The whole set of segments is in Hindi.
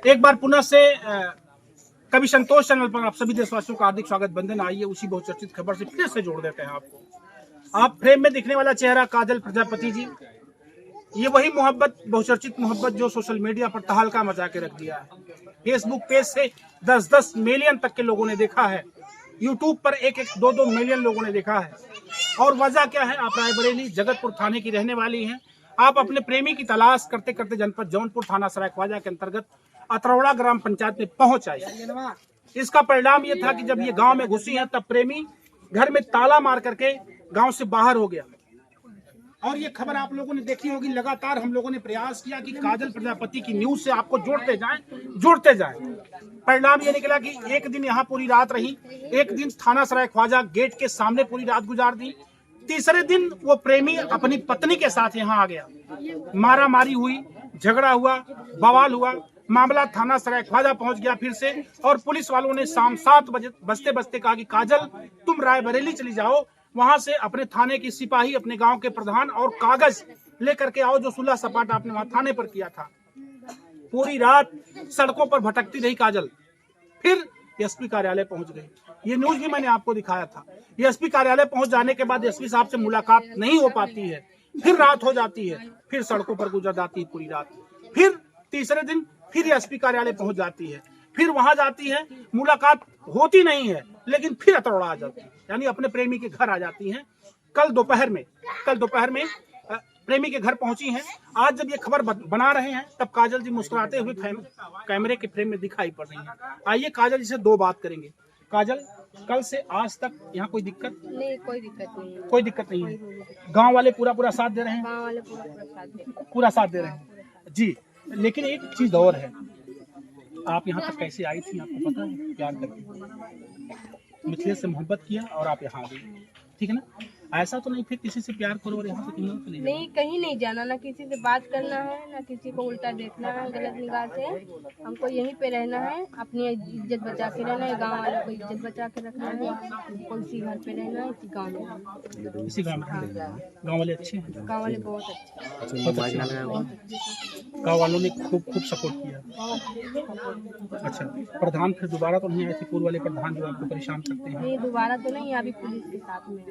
एक बार पुनः से कवि संतोष चैनल पर आप सभी देशवासियों का हार्दिक स्वागत। बंधन आइए उसी बहुचर्चित खबर से फिर से जोड़ देते हैं आपको। आप फ्रेम में दिखने वाला चेहरा काजल प्रजापति जी, ये वही मोहब्बत, बहुचर्चित मोहब्बत जो सोशल मीडिया पर तहलका मचा के रख दिया है। फेसबुक पेज से 10-10 मिलियन तक के लोगों ने देखा है, यूट्यूब पर 1-1, 2-2 मिलियन लोगों ने देखा है। और वजह क्या है? आप रायबरेली जगतपुर थाने की रहने वाली हैं। आप अपने प्रेमी की तलाश करते करते जनपद जौनपुर थाना सरायख्वाजा के अंतर्गत अतरौड़ा ग्राम पंचायत में पहुंच आई। इसका परिणाम यह था कि जब ये गांव में घुसी है तब प्रेमी घर में ताला मार करके गांव से बाहर हो गया। और ये खबर आप लोगों ने देखी होगी। लगातार हम लोगों ने प्रयास किया कि काजल प्रजापति की न्यूज से आपको जोड़ते जाएं। परिणाम ये निकला कि एक दिन यहाँ पूरी रात रही, एक दिन थाना सरायख्वाजा गेट के सामने पूरी रात गुजार दी। तीसरे दिन वो प्रेमी अपनी पत्नी के साथ यहाँ आ गया। मारा मारी हुई, झगड़ा हुआ, बवाल हुआ, मामला थाना सरायख्वाजा पहुंच गया फिर से। और पुलिस वालों ने शाम 7 बजे बजते बजते कहा कि काजल तुम रायबरेली चली जाओ, वहां से अपने थाने की सिपाही, अपने गांव के प्रधान और कागज लेकर के आओ जो सुलह सपाट आपने वहां थाने पर किया था। पूरी रात सड़कों पर भटकती रही काजल, फिर एसपी कार्यालय पहुंच गई। ये न्यूज भी मैंने आपको दिखाया था। एसपी कार्यालय पहुंच जाने के बाद एसपी साहब से मुलाकात नहीं हो पाती है, फिर रात हो जाती है, फिर सड़कों पर गुजर जाती है पूरी रात। फिर तीसरे दिन फिर एसपी कार्यालय पहुंच जाती है, फिर वहां जाती है, मुलाकात होती नहीं है, लेकिन फिर अतरौड़ा आ जाती है, यानी अपने प्रेमी के घर आ जाती हैं। कल दोपहर में प्रेमी के घर पहुंची हैं। आज जब ये खबर बना रहे हैं तब काजल जी मुस्कुराते हुए कैमरे के फ्रेम में दिखाई पड़ रही हैं। आइए काजल जी से 2 बात करेंगे। काजल, कल से आज तक यहाँ कोई दिक्कत नहीं? कोई दिक्कत नहीं है। कोई दिक्कत नहीं है। गांव वाले पूरा साथ दे रहे हैं? गाँव वाले पूरा पूरा साथ दे रहे हैं जी। लेकिन एक चीज और है, आप यहाँ तक कैसे आई थी आपको पता है? प्यार करके मिथिलेश से मोहब्बत किया और आप यहाँ आ गई, ठीक है ना? ऐसा तो नहीं फिर किसी से प्यार करो और यहाँ से कहीं चले जाओ? नहीं, कहीं नहीं जाना, ना किसी से बात करना है, ना किसी को उल्टा देखना है गलत निगाह से। हमको यहीं पे रहना है, अपनी इज्जत बचा के रहना है, गांव वालों को इज्जत बचा के रखना है। हमको इसी घर पे रहना है, इसी गाँव में। इसी गाँव में? गाँव वाले अच्छे हैं? गाँव वाले बहुत अच्छे, बहुत अच्छे। गाँव वालों ने खूब सपोर्ट किया। अच्छा, प्रधान फिर दोबारा तो नहीं आए थे? पूर्व वाले प्रधान जो आपको परेशान करते हैं? नहीं, दोबारा तो नहीं, अभी पुलिस के साथ में है।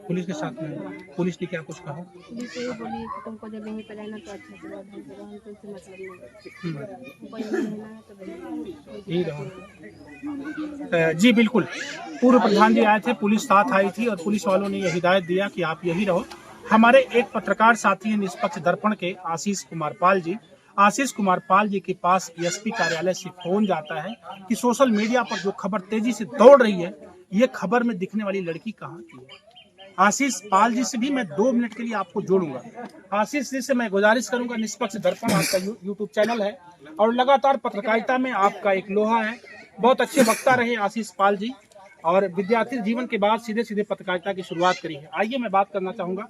पुलिस के साथ में? पुलिस ने क्या कुछ कहा? पुलिस यही बोली कि तुमको जब यहीं पे रहना तो अच्छे से रहो, हमको इससे मतलब नहीं है, हमको यहीं रहना है तो यही रहो। जी बिल्कुल, पूर्व प्रधान जी आए थे, पुलिस साथ आई थी और पुलिस वालों ने यह हिदायत दिया कि आप यही रहो। हमारे एक पत्रकार साथी हैं निष्पक्ष दर्पण के, आशीष कुमार पाल जी के पास एसपी कार्यालय से फोन जाता है कि सोशल मीडिया पर जो खबर तेजी से दौड़ रही है, ये खबर में दिखने वाली लड़की कहाँ की है। आशीष पाल जी से भी मैं 2 मिनट के लिए आपको जोड़ूंगा। आशीष जी से मैं गुजारिश करूंगा, निष्पक्ष दर्पण आपका यूट्यूब चैनल है और लगातार पत्रकारिता में आपका एक लोहा है, बहुत अच्छे वक्ता रहे आशीष पाल जी, और विद्यार्थी जीवन के बाद सीधे पत्रकारिता की शुरुआत करी है। आइए मैं बात करना चाहूंगा।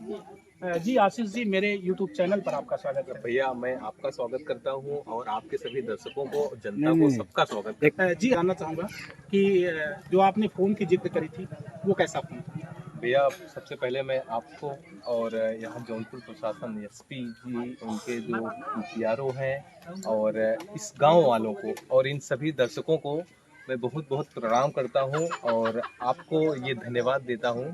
जी आशीष जी, मेरे यूट्यूब चैनल पर आपका स्वागत है। भैया, मैं आपका स्वागत करता हूं और आपके सभी दर्शकों को, जनता को, सबका स्वागत। जी जानना चाहूंगा कि जो आपने फोन की जिक्र करी थी वो कैसा फोन था? भैया, सबसे पहले मैं आपको और यहाँ जौनपुर प्रशासन, एसपी जी, उनके जो पीआरओ हैं और इस गांव वालों को और इन सभी दर्शकों को मैं बहुत बहुत प्रणाम करता हूं और आपको ये धन्यवाद देता हूं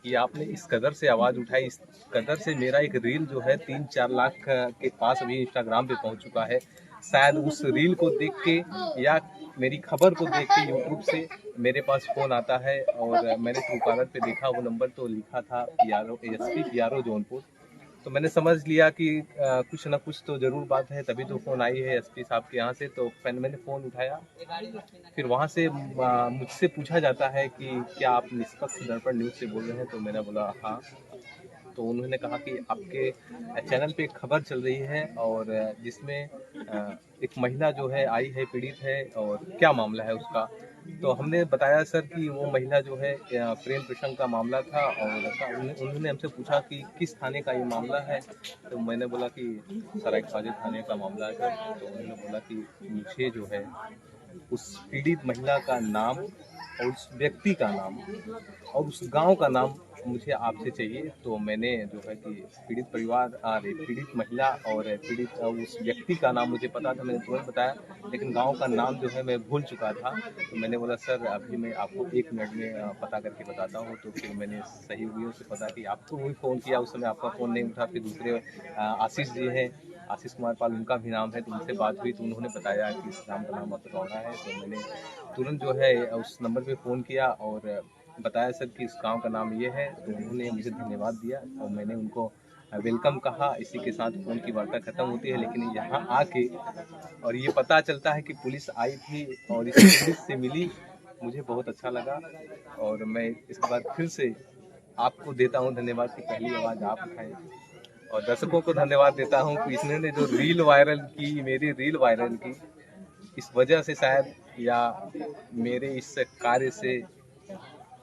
कि आपने इस कदर से आवाज़ उठाई। इस कदर से मेरा एक रील जो है 3-4 लाख के पास अभी इंस्टाग्राम पे पहुंच चुका है। शायद उस रील को देख के या मेरी खबर को देख के यूट्यूब से मेरे पास फ़ोन आता है और मैंने ट्रूकॉलर पे देखा वो नंबर, तो लिखा था पीआरओ, एसपी पीआरओ जौनपुर। तो मैंने समझ लिया कि कुछ ना कुछ तो ज़रूर बात है, तभी तो फ़ोन आई है एसपी साहब के यहाँ से। तो मैंने फ़ोन उठाया, फिर वहाँ से मुझसे पूछा जाता है कि क्या आप निष्पक्ष दर्पण न्यूज़ से बोल रहे हैं? तो मैंने बोला हाँ। तो उन्होंने कहा कि आपके चैनल पे एक खबर चल रही है और जिसमें एक महिला जो है आई है, पीड़ित है, और क्या मामला है उसका। तो हमने बताया सर कि वो महिला जो है प्रेम प्रसंग का मामला था और उन्होंने हमसे पूछा कि किस थाने का ये मामला है। तो मैंने बोला कि सरायख्वाजा थाने का मामला है सर। तो उन्होंने बोला कि मुझे जो है उस पीड़ित महिला का नाम और उस व्यक्ति का नाम और उस गांव का नाम मुझे आपसे चाहिए, तो मैंने जो है कि पीड़ित परिवार पीड़ित महिला और पीड़ित उस व्यक्ति का नाम मुझे पता था, मैंने तुरंत बताया, लेकिन गांव का नाम जो है मैं भूल चुका था। तो मैंने बोला सर अभी मैं आपको 1 मिनट में पता करके बताता हूँ। तो फिर मैंने सहयोगियों से पता कि आपको भी फ़ोन किया, उस समय आपका फ़ोन नहीं उठा। फिर दूसरे आशीष जी हैं, आशीष कुमार पाल उनका भी नाम है, तो उनसे बात हुई तो उन्होंने बताया कि इस नाम का नाम अतरौड़ा है। तो मैंने तुरंत जो है उस नंबर पे फ़ोन किया और बताया सर कि इस गांव का नाम ये है। तो उन्होंने मुझे धन्यवाद दिया और मैंने उनको वेलकम कहा। इसी के साथ फ़ोन की वार्ता खत्म होती है। लेकिन यहाँ आके और ये पता चलता है कि पुलिस आई थी और इस पुलिस से मिली, मुझे बहुत अच्छा लगा। और मैं इस बार फिर से आपको देता हूँ धन्यवाद कि पहली आवाज़ आप उठाएं, और दर्शकों को धन्यवाद देता हूँ कि इसने जो रील वायरल की, मेरी रील वायरल की, इस वजह से शायद या मेरे इस कार्य से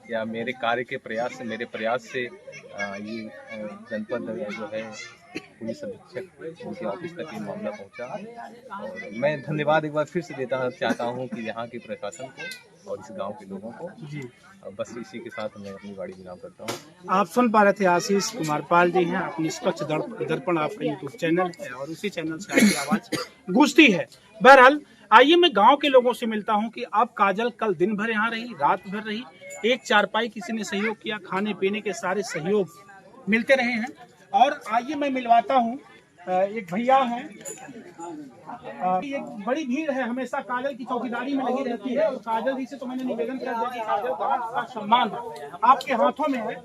या मेरे कार्य के प्रयास से, मेरे प्रयास से ये जनपद जो है पुलिस अधीक्षक उनके ऑफिस तक ये मामला पहुंचा। और मैं धन्यवाद एक बार फिर से देता चाहता हूं कि यहाँ के प्रशासन को और इस गांव के लोगों को। जी, बस इसी के साथ मैं अपनी वाणी विराम करता हूँ। आप सुन पा रहे थे आशीष कुमार पाल जी हैं। अपनी निष्पक्ष दर्पण आपका यूट्यूब चैनल है और उसी चैनल से आपकी आवाज गूंजती है। बहरहाल आइए मैं गांव के लोगों से मिलता हूं कि अब काजल कल दिन भर यहाँ रही, रात भर रही, एक चारपाई किसी ने सहयोग किया, खाने पीने के सारे सहयोग मिलते रहे हैं। और आइए मैं मिलवाता हूं, एक भैया हैं, एक बड़ी भीड़ है, हमेशा काजल की चौकीदारी में लगी रहती है। और काजल जी से तो मैंने निवेदन किया था कि काजल का सम्मान आपके हाथों में है,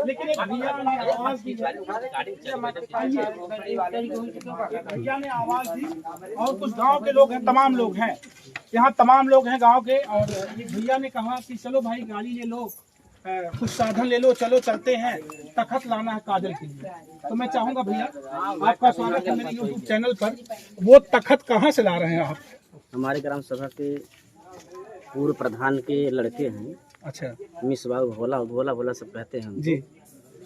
लेकिन एक भैया ने आवाज दी, भैया ने आवाज दी और कुछ गांव के लोग हैं, तमाम लोग हैं यहाँ, तमाम लोग हैं गांव के। और एक भैया ने कहा कि चलो भाई गाड़ी ले लो, कुछ साधन ले लो, चलो चलते हैं, तखत लाना है काजल के लिए। तो मैं चाहूंगा भैया आपका स्वागत है मेरे यूट्यूब चैनल पर। वो तखत कहाँ से ला रहे हैं आप? हमारे ग्राम सभा के पूर्व प्रधान के लड़के हैं। अच्छा मिस बाबू भोला भोला भोला सब कहते हैं हमको। जी,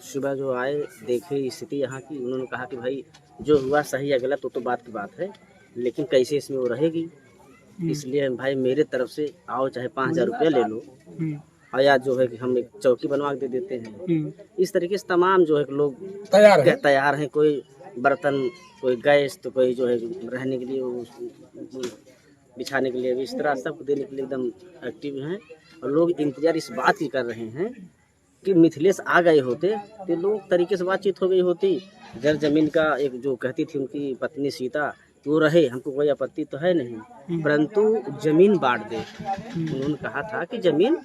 सुबह जो आए देखे स्थिति यहाँ की, उन्होंने कहा कि भाई जो हुआ सही या गलत वो तो बात की बात है, लेकिन कैसे इसमें वो रहेगी, इसलिए भाई मेरे तरफ से आओ, चाहे 5,000 रुपया ले लो, और या जो है कि हम एक चौकी बनवा के दे देते हैं। इस तरीके से तमाम जो है लोग तैयार हैं। कोई बर्तन, कोई गैस, तो कोई जो है रहने के लिए, बिछाने के लिए, इस तरह सब देने के लिए एकदम एक्टिव हैं। और लोग इंतजार इस बात की कर रहे हैं कि मिथिलेश आ गए होते तो लोग तरीके से बातचीत हो गई होती। जर जमीन का एक जो कहती थी उनकी पत्नी सीता, वो रहे, हमको कोई आपत्ति तो है नहीं, परंतु जमीन बांट दे। उन्होंने कहा था कि जमीन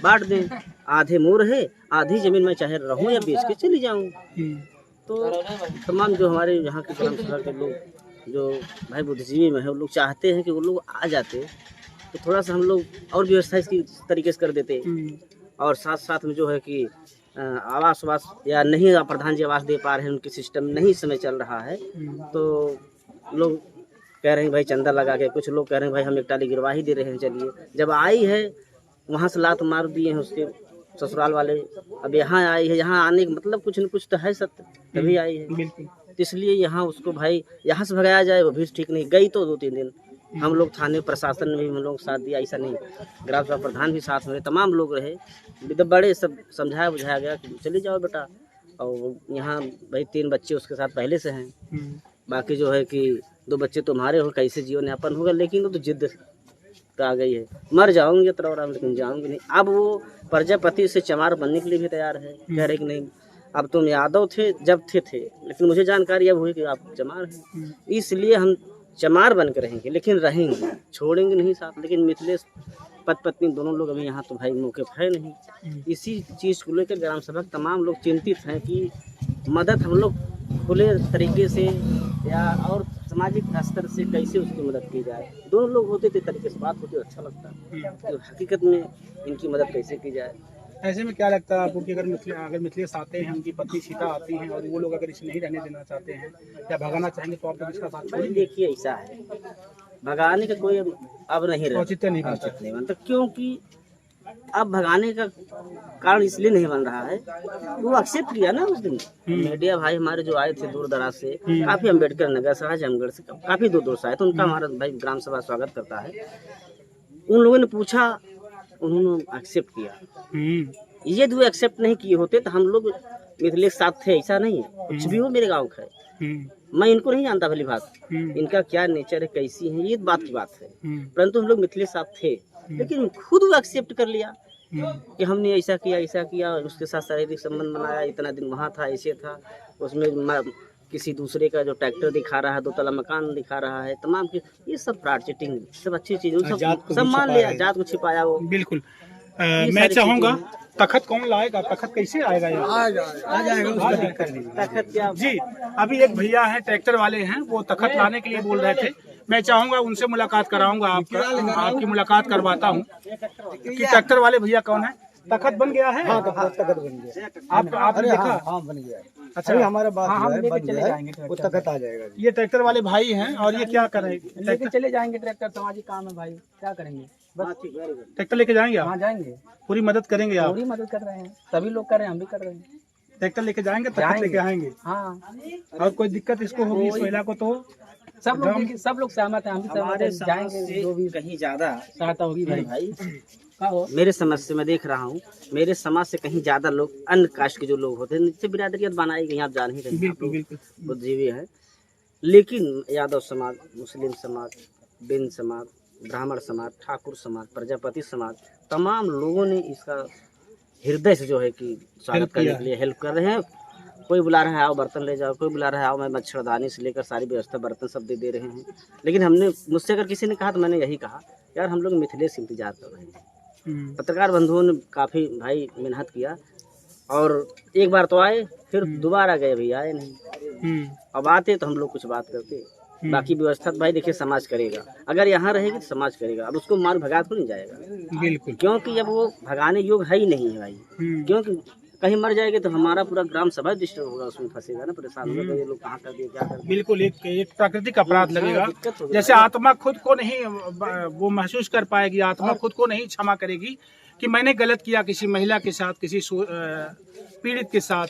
बांट दें, आधे मोर है, आधी जमीन में चाहे रहूं या बेच के चली जाऊं। तो तमाम जो हमारे यहाँ के ग्राम सभा के लोग जो भाई बुद्धिजीवी में है, वो लोग चाहते हैं कि वो लोग आ जाते तो थोड़ा सा हम लोग और व्यवस्था इसकी तरीके से कर देते। और साथ साथ में जो है कि आवास या नहीं, प्रधान जी आवास दे पा रहे हैं, उनके सिस्टम नहीं समय चल रहा है, तो लोग कह रहे हैं भाई चंदा लगा के, कुछ लोग कह रहे हैं भाई हम एक टाली गिरवा ही दे रहे हैं। चलिए, जब आई है वहाँ से लात मार दिए हैं उसके ससुराल वाले, अब यहाँ आई है, यहाँ आने का मतलब कुछ न कुछ तो है सत्य, तभी आई है। तो इसलिए यहाँ उसको भाई यहाँ से भगाया जाए, वो भी ठीक नहीं। गई तो 2-3 दिन हम लोग थाने प्रशासन में भी हम लोग साथ दिया, ऐसा नहीं, ग्राम सभा प्रधान भी साथ में, तमाम लोग रहे, बड़े सब समझाया बुझाया गया कि चले जाओ बेटा। और यहाँ भाई 3 बच्चे उसके साथ पहले से हैं, बाकी जो है कि 2 बच्चे तुम्हारे हो, कैसे जीवन यापन होगा। लेकिन वो तो जिद आ गई है, मर जाऊंगी तरौरा लेकिन जाऊंगी नहीं। अब वो प्रजापति से चमार बनने के लिए भी तैयार है, कह रहे कि नहीं अब तुम यादव थे जब थे, लेकिन मुझे जानकारी अब हुई कि आप चमार हैं, इसलिए हम चमार बन के रहेंगे, लेकिन रहेंगे, छोड़ेंगे नहीं साथ। लेकिन मिथिलेश पति पत्नी दोनों लोग अभी यहाँ तो भाई मौके पर है नहीं। इसी चीज़ को लेकर ग्राम सभा तमाम लोग चिंतित हैं कि मदद हम लोग खुले तरीके से या और सामाजिक स्तर से कैसे उसकी मदद की जाए। दोनों लोग होते थे तरीके से बात होती, अच्छा लगता है, तो हकीकत में इनकी मदद कैसे की जाए। ऐसे में क्या लगता है आपको कि अगर मिथिलेश आते हैं, उनकी पत्नी सीता आती हैं और वो लोग अगर इसे नहीं रहने देना चाहते हैं या भगाना चाहेंगे, तो आप इसका साथ छोड़ेंगे? देखिए ऐसा है, भगाने का कोई अब नहीं औचित्य नहीं बनता, क्योंकि अब भगाने का कारण इसलिए नहीं बन रहा है, वो एक्सेप्ट किया ना उस दिन। मीडिया भाई हमारे जो आए थे दूर दराज से, काफी अम्बेडकर नगर से, आजमगढ़ से, काफी दूर से आए, तो उनका हमारा भाई ग्राम सभा स्वागत करता है। उन लोगों ने पूछा, उन्होंने एक्सेप्ट किया, ये दो एक्सेप्ट नहीं किए होते तो हम लोग मिथिलेश साथ थे, ऐसा नहीं है। कुछ भी हो मेरे गांव का है, मैं इनको नहीं जानता भली बात, इनका क्या नेचर है, कैसी है, ये बात की बात है। परंतु हम लोग मिथिलेश साथ थे, लेकिन खुद वो एक्सेप्ट कर लिया कि हमने ऐसा किया, उसके साथ शारीरिक संबंध बनाया, इतना दिन वहाँ था, ऐसे था, उसमें किसी दूसरे का जो ट्रैक्टर दिखा रहा है, 2 तला मकान दिखा रहा है, तमाम ये सब फ्रॉड चीटिंग, सब अच्छी चीज, सब मान लिया, जात को छिपाया वो। बिल्कुल। मैं चाहूंगा तखत कौन लाएगा, तखत कैसे आएगा यहाँ? आ जाएगा तखत क्या जी, अभी एक भैया है ट्रैक्टर वाले हैं, वो तखत लाने के लिए बोल रहे थे। मैं चाहूंगा उनसे मुलाकात कराऊंगा, आपकी मुलाकात करवाता हूँ कि ट्रैक्टर वाले भैया कौन है। तखत बन गया है? हाँ, तखत बन गया। आपने देखा? हाँ, बन गया। अच्छा, हमारा बात हम लेके चले जाएंगे, वो तखत आ जाएगा। ये ट्रैक्टर वाले भाई हैं और ये क्या करेंगे? लेके चले जाएंगे, ट्रैक्टर सामाजिक काम है भाई, क्या करेंगे, बस ट्रैक्टर लेके जाएंगे आप? हाँ, जाएंगे, पूरी मदद करेंगे आप? पूरी मदद कर रहे हैं, सभी लोग कर रहे हैं, हम भी कर रहे हैं। ट्रैक्टर लेके जाएंगे, तखत लेके आएंगे। हाँ, और कोई दिक्कत इसको होगी इस महिला को तो सब लोग सहमत हैं, हम भी सहमत हैं, जाएंगे, जो भी कहीं ज्यादा सहायता होगी भाई। मेरे समझ से मैं देख रहा हूँ, मेरे समाज से कहीं ज्यादा लोग अन्य कास्ट के जो लोग होते हैं, नीचे बिरादरियत बनाई गई, आप जान ही रहे हैं, बुद्धिजीवी है। लेकिन यादव समाज, मुस्लिम समाज, बिन समाज, ब्राह्मण समाज, ठाकुर समाज, प्रजापति समाज, तमाम लोगों ने इसका हृदय से जो है कि स्वागत करने के लिए हेल्प कर रहे हैं। कोई बुला रहा है आओ बर्तन ले जाओ, कोई बुला रहा है आओ मैं मच्छरदानी से लेकर सारी व्यवस्था, बर्तन सब दे रहे हैं। लेकिन हमने, मुझसे अगर किसी ने कहा तो मैंने यही कहा, यार हम लोग मिथिलेश इंतजार कर रहे हैं। पत्रकार बंधुओं ने काफ़ी भाई मेहनत किया और एक बार तो आए, फिर दोबारा गए, भी आए नहीं। अब आते तो हम लोग कुछ बात करते, बाकी व्यवस्था भाई देखिए समाज करेगा, अगर यहाँ रहेगी तो समाज करेगा। अब उसको मार भगा तो नहीं जाएगा, बिल्कुल, क्योंकि अब वो भगाने योग है ही नहीं है भाई, क्योंकि कहीं मर जाएंगे तो हमारा पूरा ग्राम सभा डिस्टर्ब होगा, उसमें फंसेगा ना, परेशान होगा, ये लोग कहाँ कर दिए, क्या कर दिए। बिल्कुल, एक प्राकृतिक अपराध लगेगा। जैसे आत्मा खुद को नहीं वो महसूस कर पाएगी, आत्मा खुद को नहीं क्षमा करेगी कि मैंने गलत किया किसी महिला के साथ, किसी पीड़ित के साथ,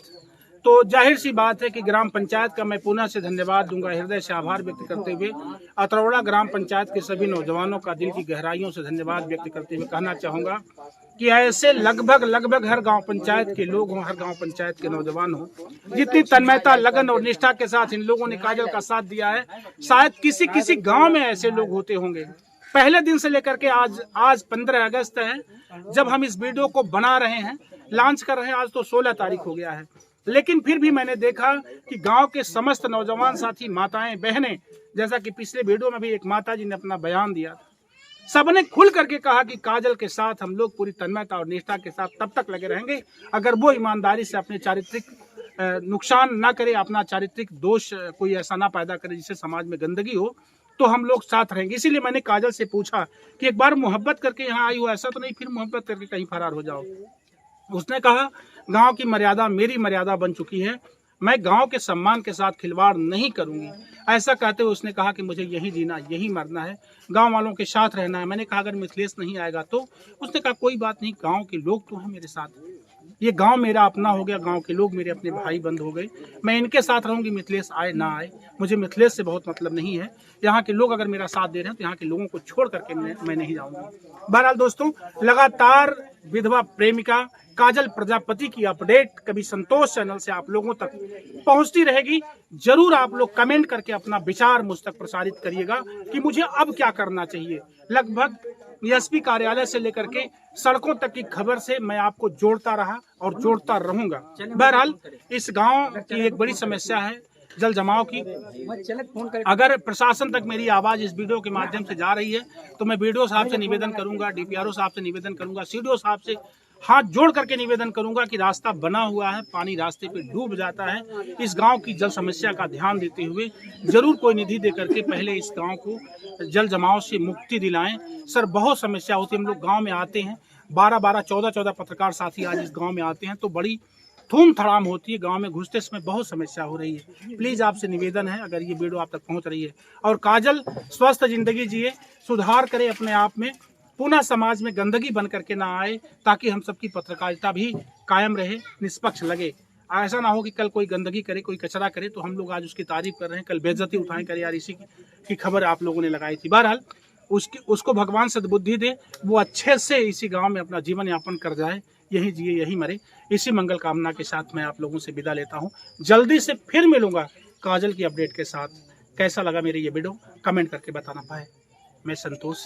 तो जाहिर सी बात है कि ग्राम पंचायत का मैं पुनः से धन्यवाद दूंगा, हृदय से आभार व्यक्त करते हुए अतरौड़ा ग्राम पंचायत के सभी नौजवानों का दिल की गहराइयों से धन्यवाद व्यक्त करते हुए कहना चाहूँगा कि ऐसे लगभग हर गांव पंचायत के लोग हों, हर गांव पंचायत के नौजवान हों, जितनी तन्मयता, लगन और निष्ठा के साथ इन लोगों ने काजल का साथ दिया है, शायद किसी गांव में ऐसे लोग होते होंगे। पहले दिन से लेकर के आज 15 अगस्त है, जब हम इस वीडियो को बना रहे हैं, लॉन्च कर रहे हैं, आज तो 16 तारीख हो गया है, लेकिन फिर भी मैंने देखा कि गांव के समस्त नौजवान साथी, माताएं, बहनें, जैसा कि पिछले वीडियो में भी एक माता जी ने अपना बयान दिया था, सबने खुल करके कहा कि काजल के साथ हम लोग पूरी तन्मयता और निष्ठा के साथ तब तक लगे रहेंगे अगर वो ईमानदारी से अपने चारित्रिक नुकसान ना करे, अपना चारित्रिक दोष कोई ऐसा ना पैदा करे जिससे समाज में गंदगी हो, तो हम लोग साथ रहेंगे। इसीलिए मैंने काजल से पूछा कि एक बार मोहब्बत करके यहाँ आई हो, ऐसा तो नहीं फिर मोहब्बत करके कहीं फरार हो जाओ। उसने कहा गांव की मर्यादा मेरी मर्यादा बन चुकी है, मैं गांव के सम्मान के साथ खिलवाड़ नहीं करूंगी। ऐसा कहते हुए उसने कहा कि मुझे यहीं जीना, यहीं मरना है, गांव वालों के साथ रहना है। मैंने कहा अगर मिथिलेश नहीं आएगा तो? उसने कहा कोई बात नहीं, गांव के लोग तो हैं मेरे साथ, ये गांव मेरा अपना हो गया, गांव के लोग मेरे अपने भाई बंद हो गए, मैं इनके साथ रहूंगी, मिथिलेश आए ना आए मुझे मिथिलेश से बहुत मतलब नहीं है। यहाँ के लोग अगर मेरा साथ दे रहे हैं तो यहाँ के लोगों को छोड़ करके मैं नहीं जाऊंगी। बहरहाल दोस्तों, लगातार विधवा प्रेमिका काजल प्रजापति की अपडेट कभी संतोष चैनल से आप लोगों तक पहुंचती रहेगी। जरूर आप लोग कमेंट करके अपना विचार मुझ तक प्रसारित करिएगा कि मुझे अब क्या करना चाहिए। लगभग एसपी कार्यालय से लेकर के सड़कों तक की खबर से मैं आपको जोड़ता रहा और जोड़ता रहूंगा। बहरहाल इस गांव की एक बड़ी समस्या है जल जमाव की। अगर प्रशासन तक मेरी आवाज इस वीडियो के माध्यम से जा रही है तो मैं वीडियो साहब से निवेदन करूंगा, डीपीआरओ साहब से निवेदन करूंगा, सीडीओ साहब से हाथ जोड़ करके निवेदन करूंगा कि रास्ता बना हुआ है, पानी रास्ते पे डूब जाता है, इस गांव की जल समस्या का ध्यान देते हुए जरूर कोई निधि दे करके पहले इस गांव को जल जमाव से मुक्ति दिलाएं। सर बहुत समस्या होती है, हम लोग गांव में आते हैं, 12-12, 14-14 पत्रकार साथी आज इस गांव में आते हैं तो बड़ी धूम धड़ाम होती है, गांव में घुसते समय बहुत समस्या हो रही है। प्लीज़ आपसे निवेदन है अगर ये वीडियो आप तक पहुंच रही है और काजल स्वस्थ जिंदगी जिए, सुधार करे अपने आप में, पुनः समाज में गंदगी बन करके ना आए, ताकि हम सबकी पत्रकारिता भी कायम रहे, निष्पक्ष लगे। ऐसा ना हो कि कल कोई गंदगी करे, कोई कचरा करे तो हम लोग आज उसकी तारीफ कर रहे हैं, कल बेइज्जती उठाएं करे यार इसी की खबर आप लोगों ने लगाई थी। बहरहाल उसको भगवान सद्बुद्धि दे, वो अच्छे से इसी गांव में अपना जीवन यापन कर जाए, यही जिए यही मरे। इसी मंगल कामना के साथ मैं आप लोगों से विदा लेता हूँ। जल्दी से फिर मिलूंगा काजल की अपडेट के साथ। कैसा लगा मेरी ये वीडियो कमेंट करके बताना। पाए मैं संतोष।